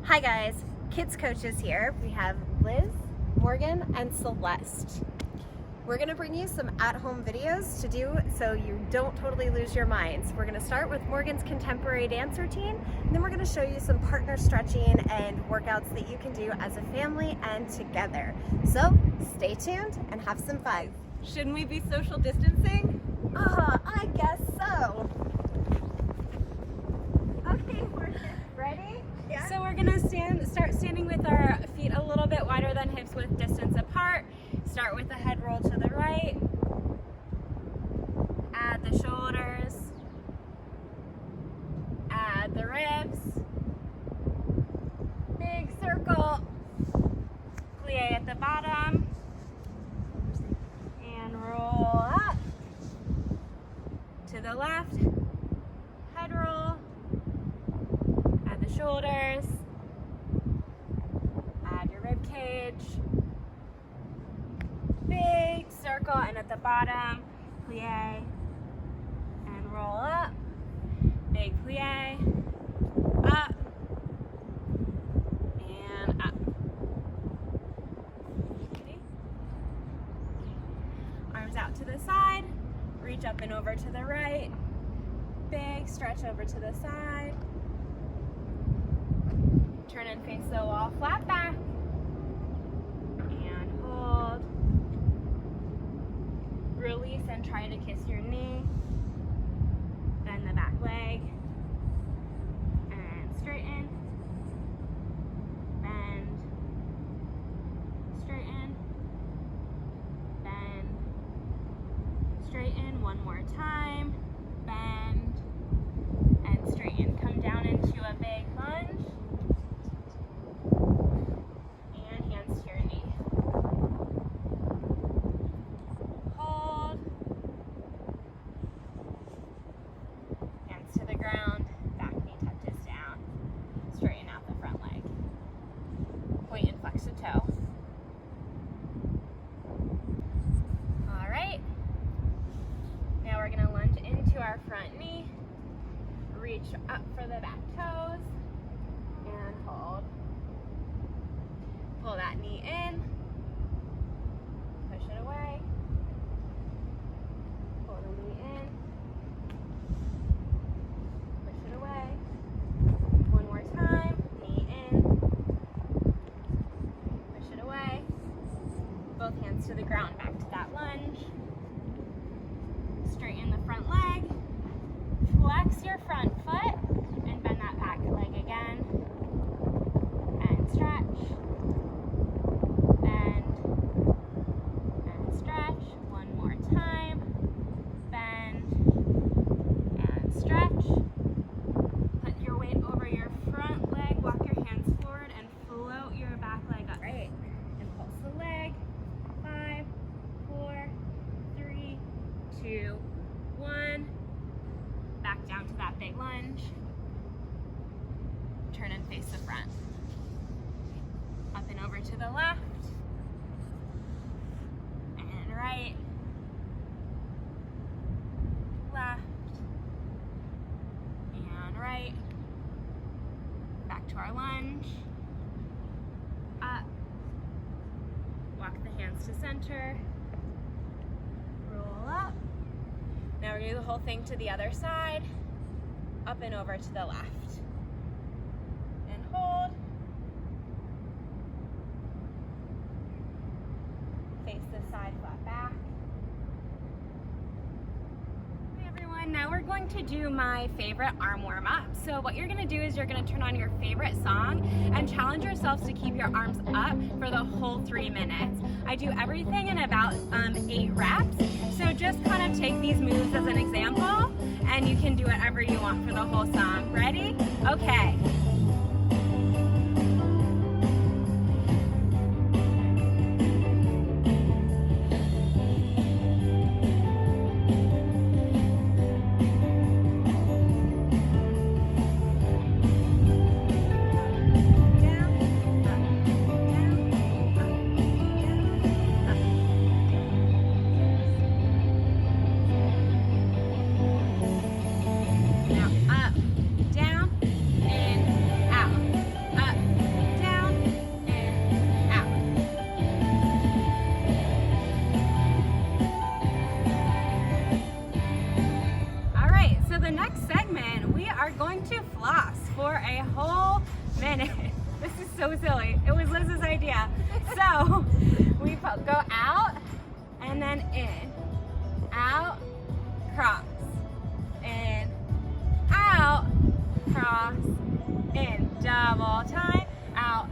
Hi guys, Kids Coaches here. We have Liz, Morgan, and Celeste. We're gonna bring you some at-home videos to do so you don't totally lose your minds. We're gonna start with Morgan's contemporary dance routine, and then we're gonna show you some partner stretching and workouts that you can do as a family and together. So stay tuned and have some fun. Shouldn't we be social distancing? I guess so. Okay, Morgan, ready? Yeah. So we're gonna start standing with our feet a little bit wider than hips with distance apart. Start with the head roll to the right. Add the shoulders. Add the ribs. Big circle. Plie at the bottom. And roll up. To the left. Head roll. Add the shoulders. Add your rib cage. Big circle, and at the bottom, plie and roll up. Big plie, up and up. Okay. Arms out to the side, reach up and over to the right. Big stretch over to the side. Turn and face the wall, flat back. And hold. Release and try to kiss your knee. Bend the back leg. And straighten. Bend. Straighten. Bend. Straighten. One more time. Bend. And straighten. Come down into a big lunge. And hands to your knee. Hold. Hands to the ground. Back knee touches down. Straighten out the front leg. Point and flex the toe. All right. Now we're going to lunge into our front knee. Reach up for the back toes. And hold. Pull that knee in. Push it away. Pull the knee in. Push it away. One more time. Knee in. Push it away. Both hands to the ground. Back to that lunge. Straighten the front leg. Flex your front foot and bend that back leg again. And stretch. Bend. And stretch. One more time. Bend. And stretch. Put your weight over your front leg. Walk your hands forward and float your back leg up. Great. And pulse the leg. 5, 4, 3, 2, 1. Back down to that big lunge. Turn and face the front. Up and over to the left. And right. Left. And right. Back to our lunge. Up. Walk the hands to center. Roll up. Now we're going to do the whole thing to the other side. Up and over to the left. And hold. Face the side, flat back. Hey everyone, now we're going to do my favorite arm warm-up. So what you're going to do is you're going to turn on your favorite song and challenge yourselves to keep your arms up for the whole 3 minutes. I do everything in about 8 reps. So just kind of take these moves as an example, and you can do whatever you want for the whole song. Ready? Okay. Now up, down, and a whole minute. This is so silly. It was Liz's idea. So we go out and then in, out, cross, in, out, cross, in, double time, out,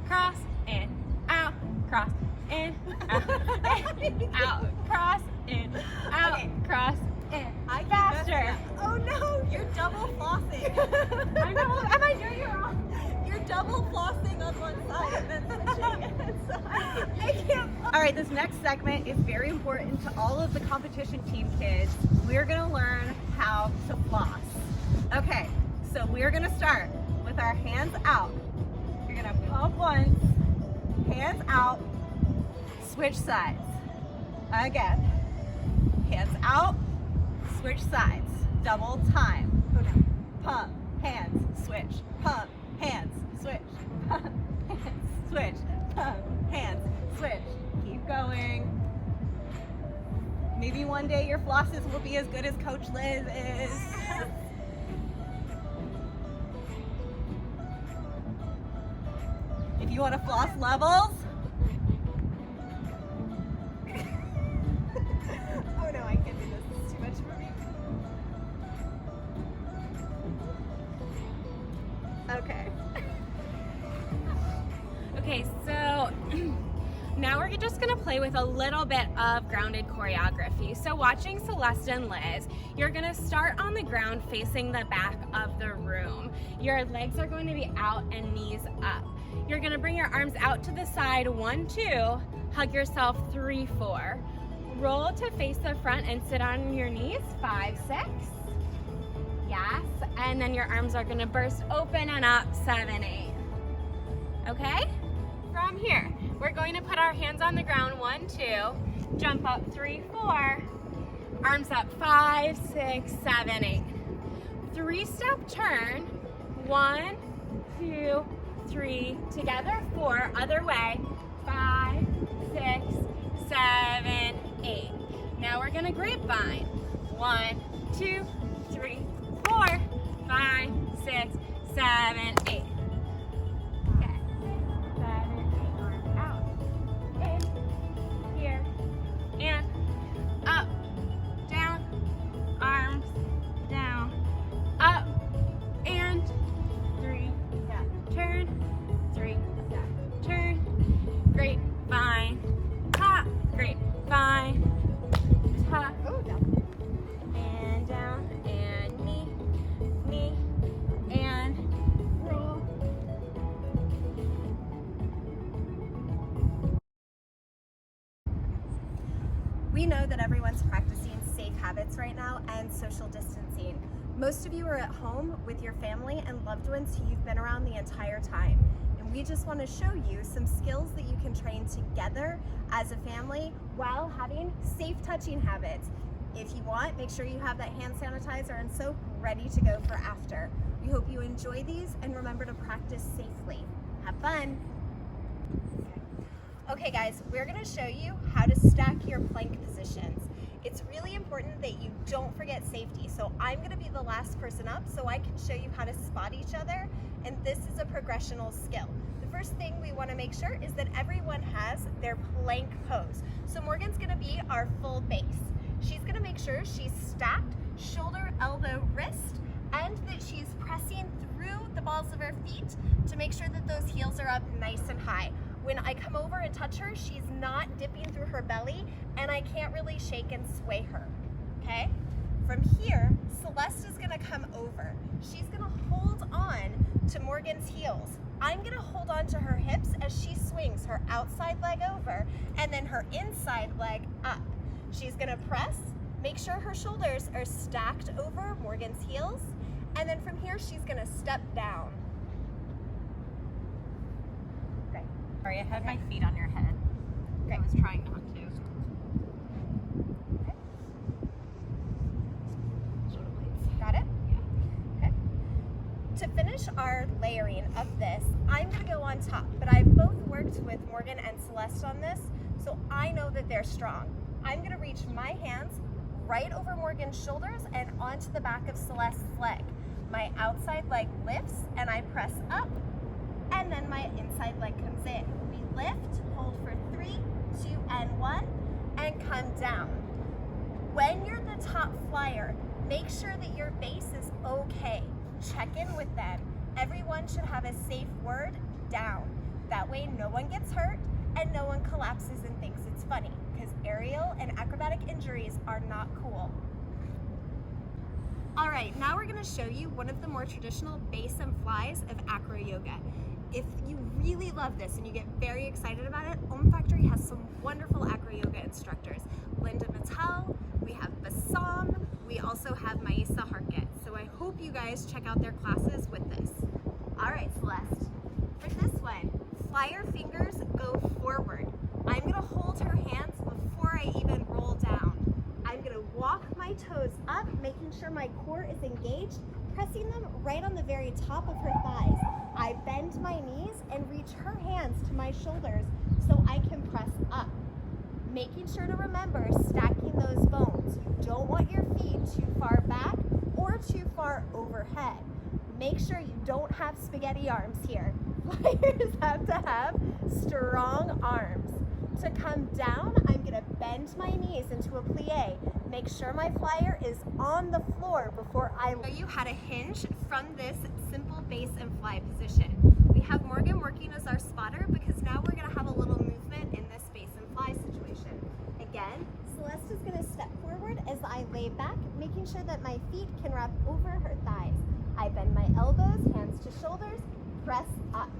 cross, in, out, cross, in, out, cross, in, out, Okay. cross, in. I keep Faster. messing up. Oh no, you're double flossing. I know, am I doing it wrong? You're double flossing on one side and then switching inside. I can't. All right, this next segment is very important to all of the competition team kids. We're gonna learn how to floss. Okay, so we're gonna start with our hands out. You're gonna pump once, hands out, switch sides. Again, hands out, switch sides. Double time. Oh no. Pump, hands, switch, pump, hands, switch, pump, hands, switch, pump, hands, switch. Keep going. Maybe one day your flosses will be as good as Coach Liz is. If you want to floss levels, Oh no, I can't do this. This is too much for me. okay. Okay, so now we're just gonna play with a little bit of grounded choreography. So watching Celeste and Liz, you're gonna start on the ground facing the back of the room. Your legs are going to be out and knees up. You're gonna bring your arms out to the side, 1, 2, hug yourself, 3, 4. Roll to face the front and sit on your knees, 5, 6. Yes, and then your arms are gonna burst open and up, 7, 8. Okay? From here, we're going to put our hands on the ground, 1, 2, jump up, 3, 4, arms up, 5, 6, 7, 8. 3-step turn, 1, 2, 3, together, 4, other way, 5, 6, 7, 8. Now we're gonna grapevine, 1, 2, 3, 4, 5, 6, 7, 8. Okay. 7, 8, arms out. In, here, and up, down, arms down, up, and 3, step, turn, 3, step, turn, grapevine, top, grapevine, top, Oh no. and down, and knee, knee, and roll. We know that everyone's practicing safe habits right now and social distancing. Most of you are at home with your family and loved ones who you've been around the entire time. And we just want to show you some skills that you can train together as a family while having safe touching habits. If you want, make sure you have that hand sanitizer and soap ready to go for after. We hope you enjoy these and remember to practice safely. Have fun. Okay guys, we're gonna show you how to stack your plank positions. It's really important that you don't forget safety. So I'm gonna be the last person up so I can show you how to spot each other. And this is a progressional skill. The first thing we wanna make sure is that everyone has their plank pose. So Morgan's gonna be our full base. She's gonna make sure she's stacked, shoulder, elbow, wrist, and that she's pressing through the balls of her feet to make sure that those heels are up nice and high. When I come over and touch her, she's not dipping through her belly and I can't really shake and sway her, okay? From here, Celeste is gonna come over. She's gonna hold on to Morgan's heels. I'm gonna hold on to her hips as she swings her outside leg over and then her inside leg up. She's gonna press, make sure her shoulders are stacked over Morgan's heels, and then from here, she's gonna step down. Great. Sorry, I had my feet on your head. Great. I was trying not to. Okay. Got it? Yeah. Okay. To finish our layering of this, I'm gonna go on top, but I've both worked with Morgan and Celeste on this, so I know that they're strong. I'm gonna reach my hands right over Morgan's shoulders and onto the back of Celeste's leg. My outside leg lifts and I press up, and then my inside leg comes in. We lift, hold for 3, 2, and 1, and come down. When you're the top flyer, make sure that your base is okay. Check in with them. Everyone should have a safe word down. That way no one gets hurt and no one collapses and thinks it's funny, because aerial and acrobatic injuries are not cool. All right, now we're gonna show you one of the more traditional base and flies of acro yoga. If you really love this and you get very excited about it, Om Factory has some wonderful acro yoga instructors. Linda Mattel, we have Bassam, we also have Maisa Harket. So I hope you guys check out their classes with this. All right, Celeste, for this one, flyer fingers go forward. I'm gonna hold her hands before I even roll down. I'm gonna walk my toes up, making sure my core is engaged, pressing them right on the very top of her thighs. I bend my knees and reach her hands to my shoulders so I can press up. Making sure to remember stacking those bones. You don't want your feet too far back or too far overhead. Make sure you don't have spaghetti arms here. Flyers have to have strong arms. To come down, I'm gonna bend my knees into a plie. Make sure my flyer is on the floor before I show you how to hinge from this simple base and fly position. We have Morgan working as our spotter because now we're gonna have a little movement in this base and fly situation. Again, Celeste is gonna step forward as I lay back, making sure that my feet can wrap over her thighs. I bend my elbows, hands to shoulders, press up.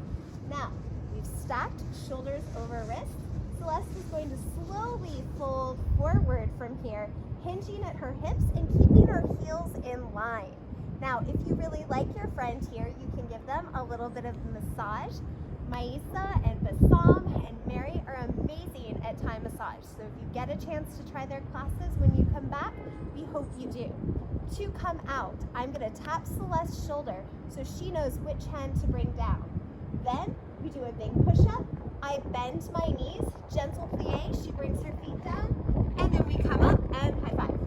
Now, we've stacked shoulders over wrists. Celeste is going to slowly fold forward from here, hinging at her hips and keeping her heels in line. Now, if you really like your friend here, you can give them a little bit of massage. Maisa and Bassam and Mary are amazing at Thai massage. So if you get a chance to try their classes when you come back, we hope you do. To come out, I'm gonna tap Celeste's shoulder so she knows which hand to bring down. Then we do a big push-up. I bend my knees, gentle plie, she brings her feet down, and then we come up and high five.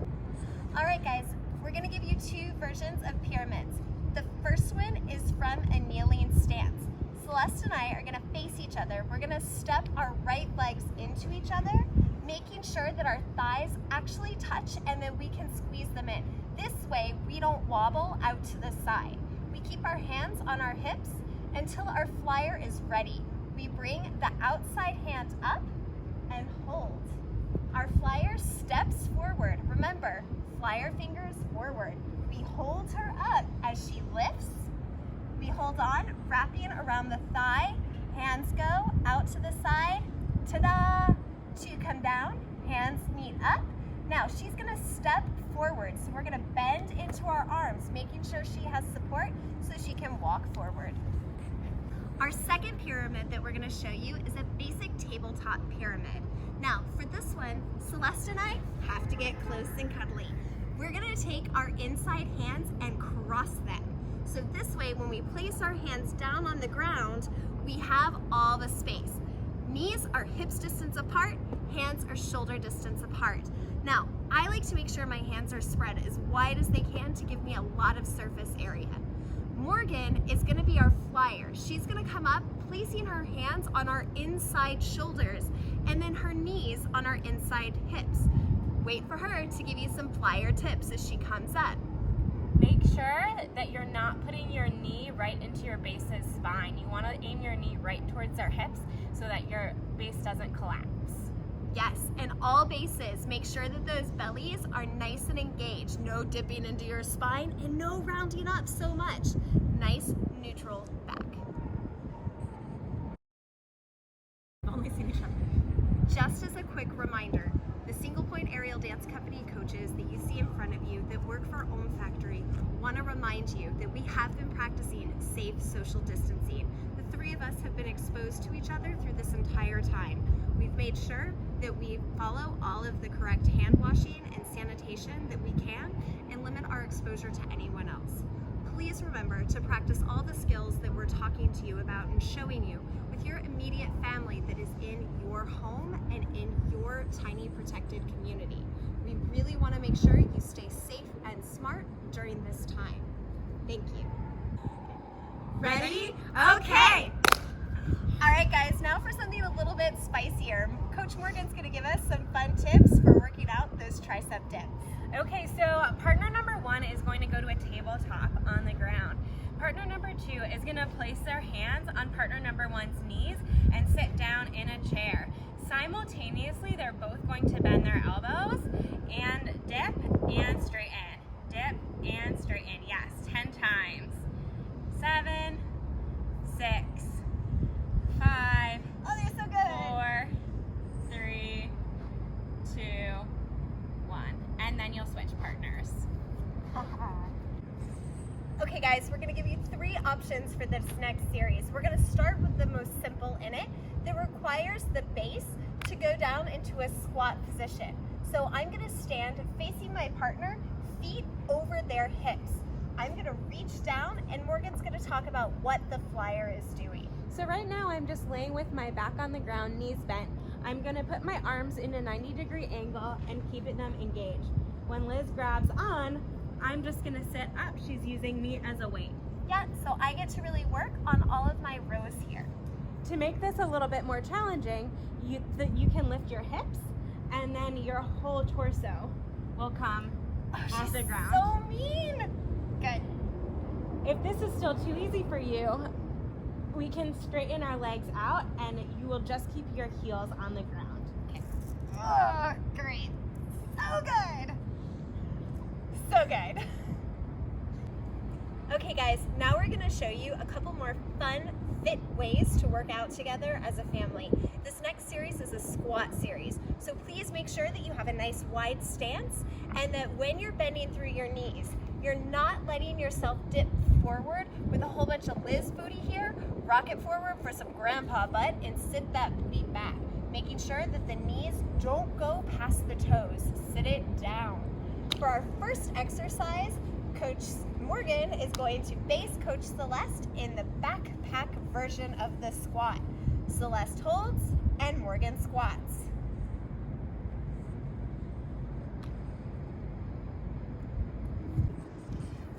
All right, guys, we're gonna give you 2 versions of pyramids. The first one is from a kneeling stance. Celeste and I are gonna face each other. We're gonna step our right legs into each other, making sure that our thighs actually touch and then we can squeeze them in. This way, we don't wobble out to the side. We keep our hands on our hips until our flyer is ready. We bring the outside hand up and hold. Our flyer steps forward. Remember, flyer fingers forward. We hold her up as she lifts. We hold on, wrapping around the thigh. Hands go out to the side. Ta-da! To come down, hands meet up. Now she's gonna step forward. So we're gonna bend into our arms, making sure she has support so she can walk forward. Our second pyramid that we're gonna show you is a basic tabletop pyramid. Now, for this one, Celeste and I have to get close and cuddly. We're gonna take our inside hands and cross them. So this way, when we place our hands down on the ground, we have all the space. Knees are hips distance apart, hands are shoulder distance apart. Now, I like to make sure my hands are spread as wide as they can to give me a lot of surface area. Morgan is gonna be our flyer. She's gonna come up, placing her hands on our inside shoulders and then her knees on our inside hips. Wait for her to give you some flyer tips as she comes up. Make sure that you're not putting your knee right into your base's spine. You want to aim your knee right towards our hips so that your base doesn't collapse. Yes, and all bases, make sure that those bellies are nice and engaged. No dipping into your spine and no rounding up so much. Nice, neutral back. Only seen each other. Just as a quick reminder, the Single Point Aerial Dance Company coaches that you see in front of you that work for Om Factory want to remind you that we have been practicing safe social distancing. The 3 of us have been exposed to each other through this entire time. We've made sure that we follow all of the correct hand washing and sanitation that we can and limit our exposure to anyone else. Please remember to practice all the skills that we're talking to you about and showing you with your immediate family that is in your home and in your tiny protected community. We really want to make sure you stay safe and smart during this time. Thank you. Ready? Okay. All right, guys, now for something a little bit spicier. Coach Morgan's gonna give us some fun tips for working out those tricep dips. Okay, so partner number 1 is going to go to a tabletop on the ground. Partner number 2 is going to place their hands on partner number 1's knees and sit down in a chair. Simultaneously, they're both going to bend their elbows and dip and straighten. Dip and straighten. Yes, 10 times. 7, 6, 5, Oh, they're so good. 4, 3, 2, 1. And then you'll switch partners. Okay, guys, we're gonna give you 3 options for this next series. We're gonna start with the most simple in it that requires the base to go down into a squat position. So I'm gonna stand facing my partner, feet over their hips. I'm gonna reach down, and Morgan's gonna talk about what the flyer is doing. So right now I'm just laying with my back on the ground, knees bent. I'm gonna put my arms in a 90-degree angle and keep them engaged. When Liz grabs on, I'm just gonna sit up. She's using me as a weight. Yeah, so I get to really work on all of my rows here. To make this a little bit more challenging, you can lift your hips and then your whole torso will come off the ground. So mean. Good. If this is still too easy for you, we can straighten our legs out and you will just keep your heels on the ground. Oh, great. So good. So good. Okay, guys, now we're gonna show you a couple more fun, fit ways to work out together as a family. This next series is a squat series, so please make sure that you have a nice wide stance and that when you're bending through your knees, you're not letting yourself dip forward with a whole bunch of Liz booty here. Rock it forward for some grandpa butt and sit that booty back, making sure that the knees don't go past the toes. Sit it down. For our first exercise, Coach Morgan is going to base Coach Celeste in the backpack version of the squat. Celeste holds and Morgan squats.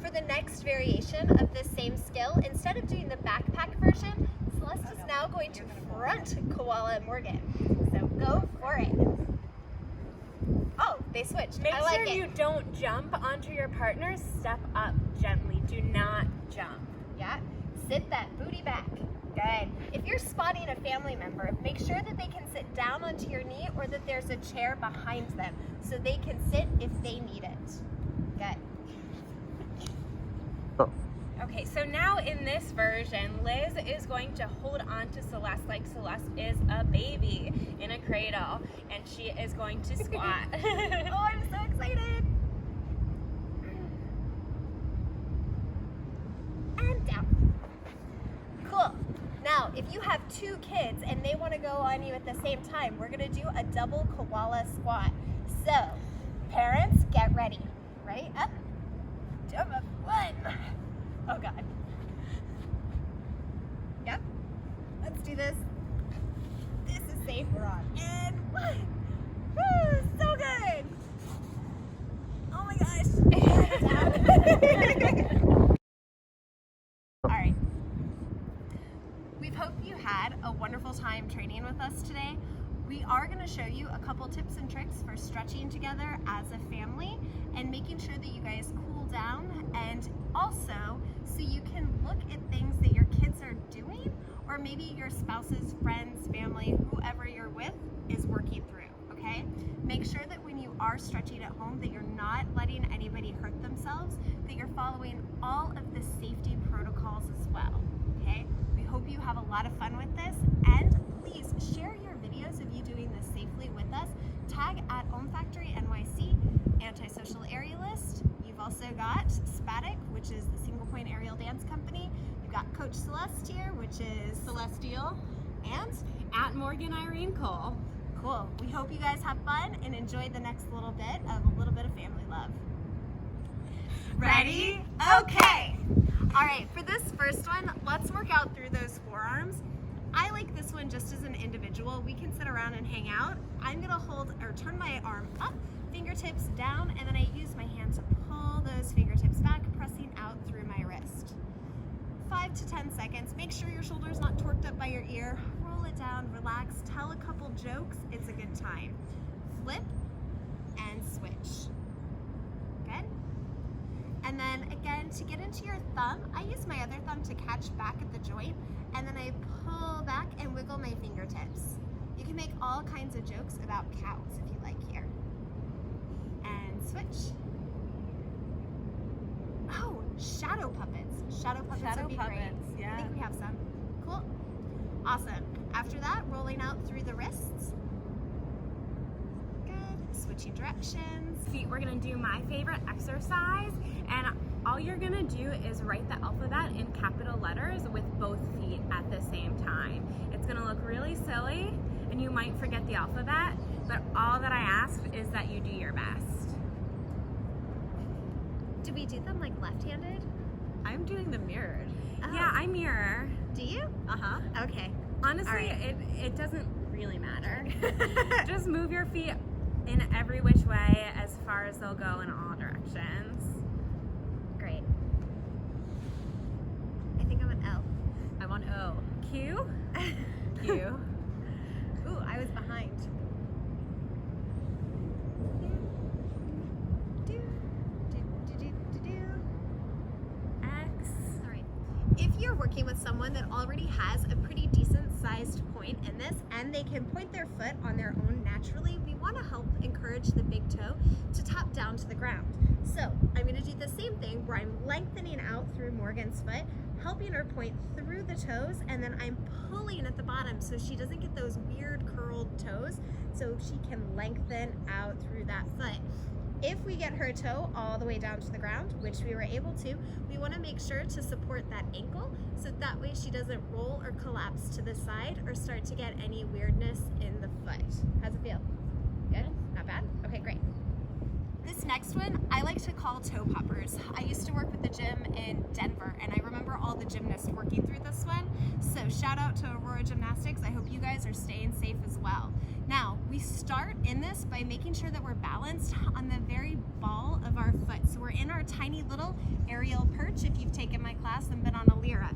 For the next variation of this same skill, instead of doing the backpack version, Celeste is now going to front koala Morgan. So go for it. Oh, they switched. Make I like sure it. you don't jump onto your partner. Step up gently. Do not jump. Yeah, sit that booty back. Good. If you're spotting a family member, make sure that they can sit down onto your knee or that there's a chair behind them so they can sit if they need it. Good. Okay, so now in this version, Liz is going to hold on to Celeste like Celeste is a baby in a cradle, and she is going to squat. Oh, I'm so excited. And down. Cool. Now, if you have 2 kids and they want to go on you at the same time, we're going to do a double koala squat. So, parents, get ready. Right? Up. Jump up. 1. Oh, God. Yep. Let's do this. This is safe. We're on. And 1. Woo, so good. Oh my gosh. All right. We hope you had a wonderful time training with us today. We are going to show you a couple tips and tricks for stretching together as a family and making sure that you guys cool down, and also so you can look at things that your kids are doing or maybe your spouse's friends, family, whoever you're with is working through, okay? Make sure that when you are stretching at home that you're not letting anybody hurt themselves, that you're following all of the safety protocols as well, okay? We hope you have a lot of fun with this, and please share your videos of you doing this safely with us. Tag at Om Factory NYC, Antisocial Aerialist. You've also got Spatic, which is the Single Point Aerial Dance Company. You've got Coach Celeste here, which is Celestial, and At Morgan Irene Cole. cool. We hope you guys have fun and enjoy the next little bit of family love. Ready? Okay. All right, for this first one, let's work out through those forearms. I like this one just as an individual. We can sit around and hang out. I'm gonna hold or turn my arm up, fingertips down, and then I use my hand to pull those fingertips back, pressing out through my wrist. 5 to 10 seconds. Make sure your shoulder's not torqued up by your ear. Roll it down, relax, tell a couple jokes. It's a good time. Flip and switch. Good? And then again, to get into your thumb, I use my other thumb to catch back at the joint, and then I pull back and wiggle my fingertips. You can make all kinds of jokes about cows if you like here. And switch. Oh, shadow puppets. Shadow puppets would be great. I yeah. think we have some. Cool. Awesome. After that, rolling out through the wrists. Good. Switching directions. See, we're gonna do my favorite exercise, and all you're gonna do is write the alphabet in capital letters with both feet at the same time. It's gonna look really silly, and you might forget the alphabet, but all that I ask is that you do your best. Do we do them like left-handed? I'm doing the mirrored. Oh. Yeah, I mirror. Do you? Uh-huh. Okay. Honestly, All right. it doesn't really matter. Just move your feet in every which way as far as they'll go in all directions. Great. I think I'm an L. I'm on O. Q. Q. Ooh, I was behind. X. All right. If you're working with someone that already has a pretty decent sized point in this and they can point their foot on their own naturally, we want to help encourage the big toe to tap down to the ground. So I'm going to do the same thing where I'm lengthening out through Morgan's foot, helping her point through the toes, and then I'm pulling at the bottom so she doesn't get those weird curled toes, so she can lengthen out through that foot. If we get her toe all the way down to the ground, which we were able to, we want to make sure to support that ankle so that way she doesn't roll or collapse to the side or start to get any weirdness in the foot. How's it feel? Good? Not bad? Okay, great. This next one, I like to call toe poppers. I used to work with the gym in Denver, and I remember all the gymnasts working through this one. So shout out to Aurora Gymnastics. I hope you guys are staying safe as well. Now, we start in this by making sure that we're balanced on the very ball of our foot. So we're in our tiny little aerial perch if you've taken my class and been on a Lyra.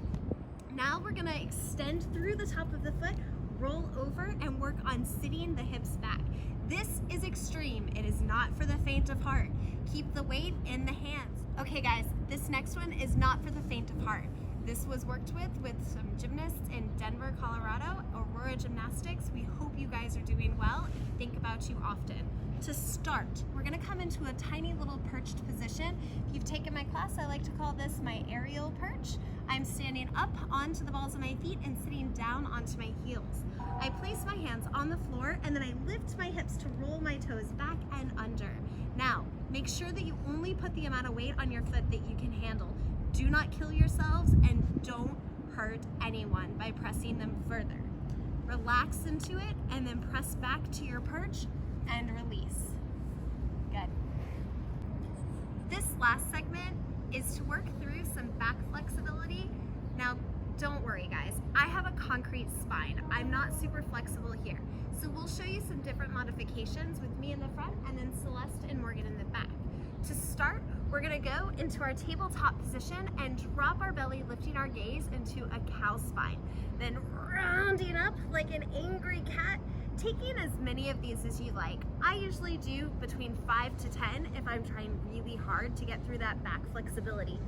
Now we're gonna extend through the top of the foot, roll over, and work on sitting the hips back. This is extreme. It is not for the faint of heart. Keep the weight in the hands. Okay guys, this next one is not for the faint of heart. This was worked with some gymnasts in Denver, Colorado, Aurora Gymnastics. We hope you guys are doing well and think about you often. To start, we're gonna come into a tiny little perched position. If you've taken my class, I like to call this my aerial perch. I'm standing up onto the balls of my feet and sitting down onto my heels. I place my hands on the floor and then I lift my hips to roll my toes back and under. Now, make sure that you only put the amount of weight on your foot that you can handle. Do not kill yourselves and don't hurt anyone by pressing them further. Relax into it and then press back to your perch and release. Good. This last segment is to work through some back flexibility. Now, don't worry guys, I have a concrete spine. I'm not super flexible here. So we'll show you some different modifications with me in the front and then Celeste and Morgan in the back. To start, we're gonna go into our tabletop position and drop our belly, lifting our gaze into a cow spine. Then rounding up like an angry cat, taking as many of these as you like. I usually do between 5 to 10 if I'm trying really hard to get through that back flexibility.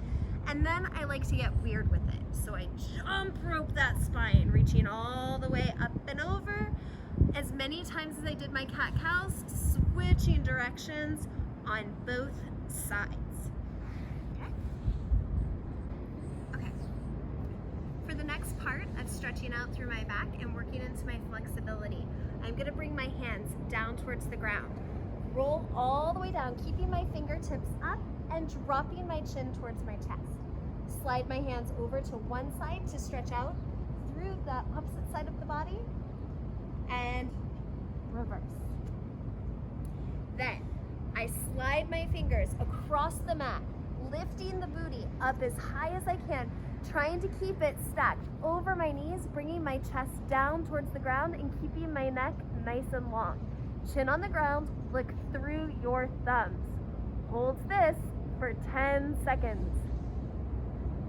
And then I like to get weird with it. So I jump rope that spine, reaching all the way up and over. As many times as I did my cat-cows, switching directions on both sides. Okay. For the next part of stretching out through my back and working into my flexibility, I'm gonna bring my hands down towards the ground. Roll all the way down, keeping my fingertips up and dropping my chin towards my chest. Slide my hands over to one side to stretch out through the opposite side of the body and reverse. Then I slide my fingers across the mat, lifting the booty up as high as I can, trying to keep it stacked over my knees, bringing my chest down towards the ground and keeping my neck nice and long. Chin on the ground, look through your thumbs. Hold this for 10 seconds.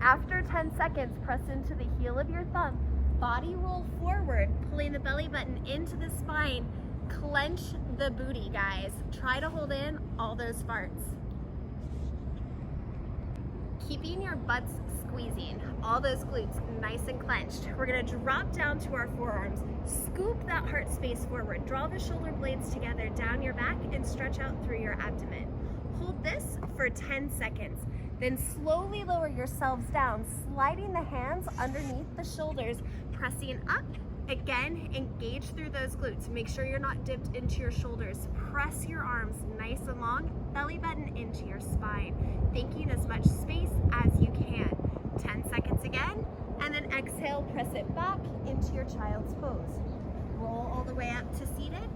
After 10 seconds, press into the heel of your thumb. Body roll forward, pulling the belly button into the spine. Clench the booty, guys. Try to hold in all those farts. Keeping your butts squeezing, all those glutes nice and clenched. We're gonna drop down to our forearms, scoop that heart space forward, draw the shoulder blades together down your back and stretch out through your abdomen. Hold this for 10 seconds. Then slowly lower yourselves down, sliding the hands underneath the shoulders, pressing up. Again, engage through those glutes. Make sure you're not dipped into your shoulders. Press your arms nice and long, belly button into your spine, thinking as much space as you can. 10 seconds again, and then exhale, press it back into your child's pose. Roll all the way up to seated,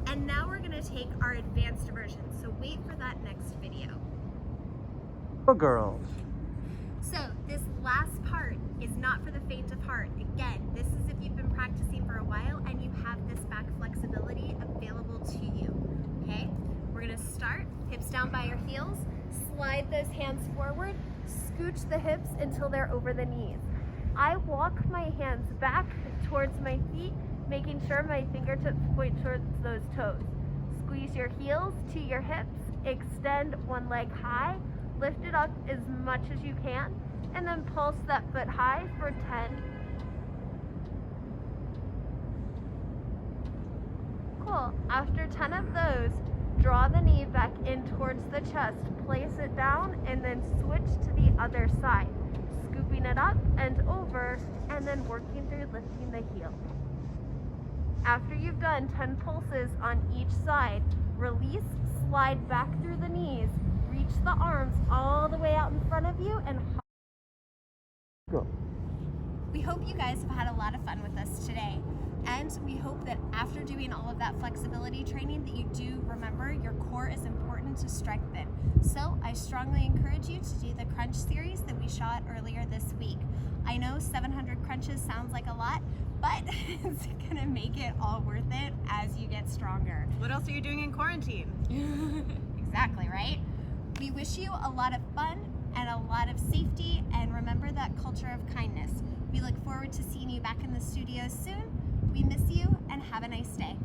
and now we're gonna take our advanced version, so wait for that next video. Oh, girls. So this last part is not for the faint of heart. Again, this is if you've been practicing for a while and you have this back flexibility available to you, okay? We're gonna start, hips down by your heels, slide those hands forward, scooch the hips until they're over the knees. I walk my hands back towards my feet, making sure my fingertips point towards those toes. Squeeze your heels to your hips, extend one leg high, lift it up as much as you can, and then pulse that foot high for 10. Cool. After 10 of those, draw the knee back in towards the chest, place it down, and then switch to the other side, scooping it up and over, and then working through lifting the heel. After you've done 10 pulses on each side, release, slide back through the knees, reach the arms all the way out in front of you, and Go. we hope you guys have had a lot of fun with us today. And we hope that after doing all of that flexibility training that you do remember your core is important to strengthen. So I strongly encourage you to do the crunch series that we shot earlier this week. I know 700 crunches sounds like a lot, but it's gonna make it all worth it as you get stronger. What else are you doing in quarantine? Exactly, right? We wish you a lot of fun and a lot of safety, and remember that culture of kindness. We look forward to seeing you back in the studio soon. We miss you, and have a nice day.